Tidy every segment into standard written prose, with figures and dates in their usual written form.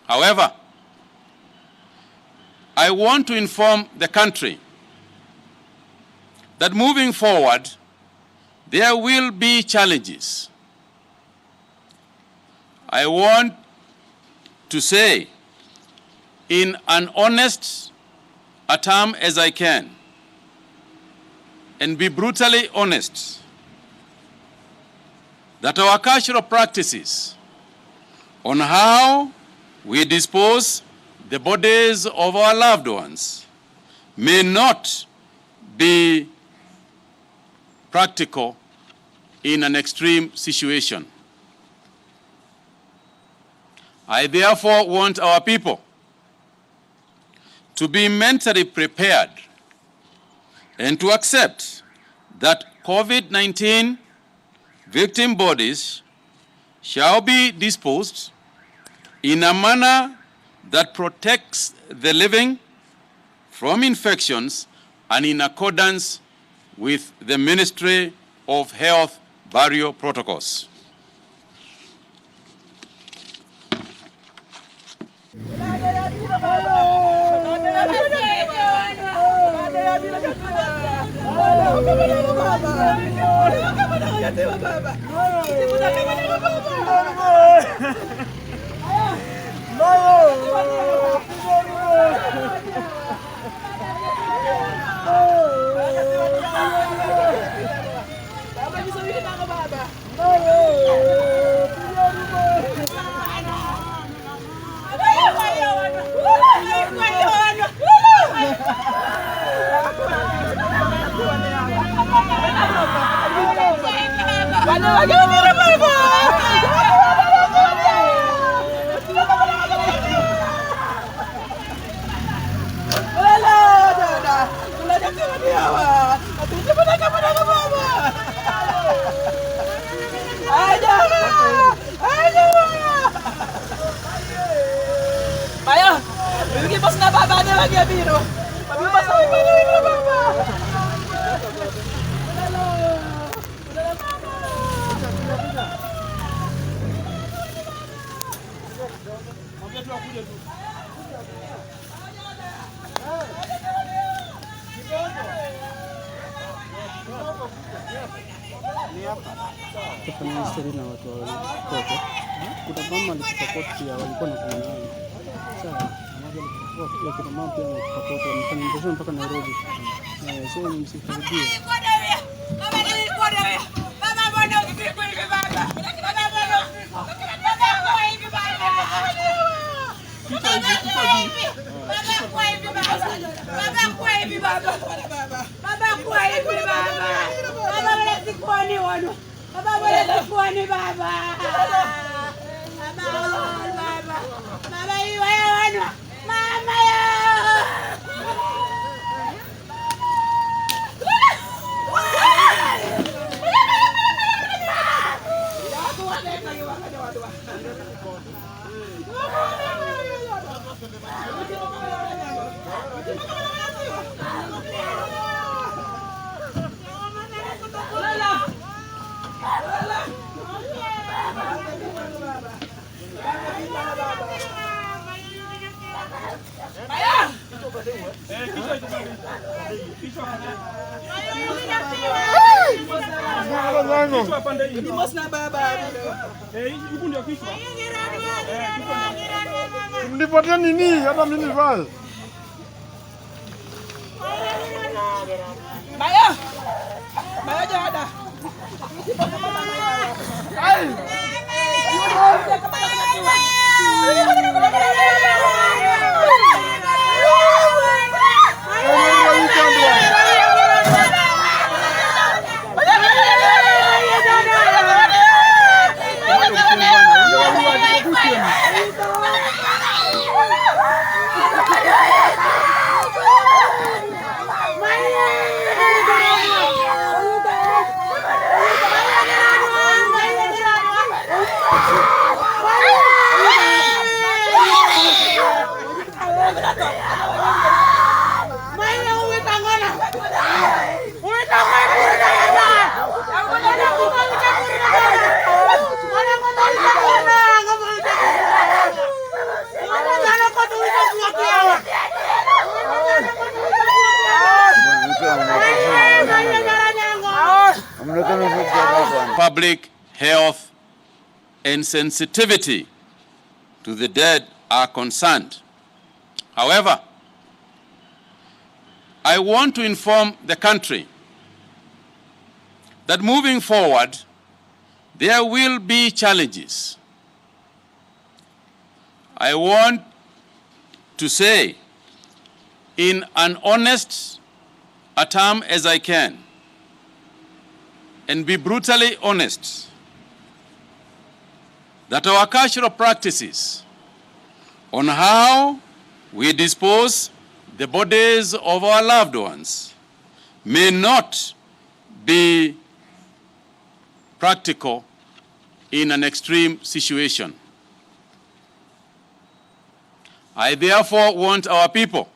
However, I want to inform the country that moving forward, there will be challenges. I want to say in an honest term as I can, and be brutally honest, that our cultural practices on how we dispose the bodies of our loved ones may not be practical in an extreme situation. I therefore want our people to be mentally prepared and to accept that COVID-19 victim bodies shall be disposed in a manner that protects the living from infections and in accordance with the Ministry of Health burial protocols. Ayo, bibigyan pa sa nababa na lagi, Biro. Pagbipas na may nababa. Kufanya historia na watu watoto. Kuna mama alipokoti ya walikuwa na kumanana. Sawa, mmoja alikuwa pia kuna mama pia alipokoti amefanya mchezo mpaka Nairobi. Sio msikaribie. Baba nilikuwa wewe. Baba mbona usiku hivi baba? Baba mbona usiku? Baba kwa hivi baba. Baba kwa hivi baba. Baba kwa hivi baba. Baba kwa hivi baba. Baba wala sikuoni wano. Baba wala sikuoni baba. Baba. Baba hiyo wano. Mama ya. Mnipatia nini? Hata mimi nivaa. Maya! Maya jada. Ai! public health and sensitivity to the dead are concerned. However, I want to inform the country that moving forward, there will be challenges. I want to say in an honest term as I can, and be brutally honest, that our cultural practices on how we dispose the bodies of our loved ones may not be practical in an extreme situation. I therefore want our people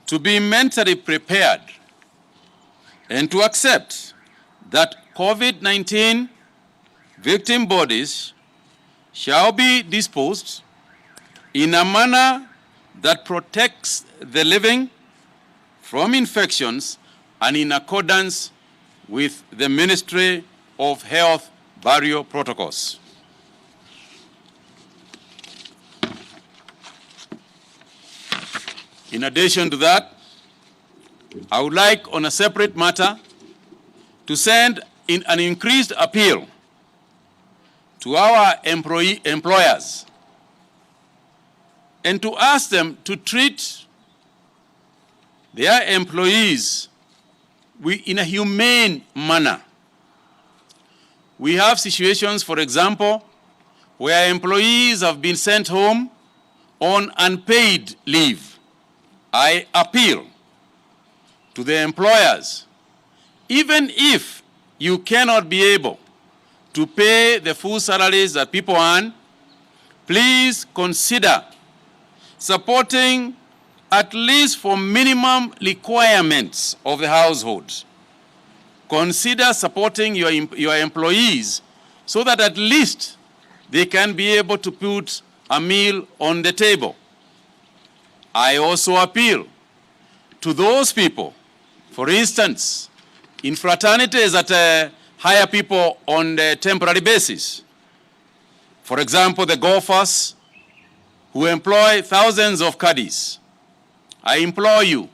to be mentally prepared and to accept that COVID-19 victim bodies shall be disposed in a manner that protects the living from infections and in accordance with the Ministry of Health burial protocols. In addition to that, I would like, on a separate matter, to send in an increased appeal to our employers and to ask them to treat their employees in a humane manner. We have situations, for example, where employees have been sent home on unpaid leave. I appeal to the employers, even if you cannot be able to pay the full salaries that people earn, please consider supporting at least for minimum requirements of the household. Consider supporting your employees so that at least they can be able to put a meal on the table. I also appeal to those people, for instance, in fraternities that hire people on a temporary basis. For example, the golfers who employ thousands of caddies. I implore you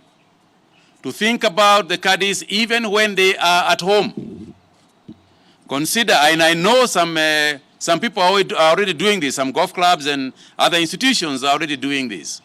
to think about the caddies even when they are at home. Consider, and I know some people are already doing this, some golf clubs and other institutions are already doing this.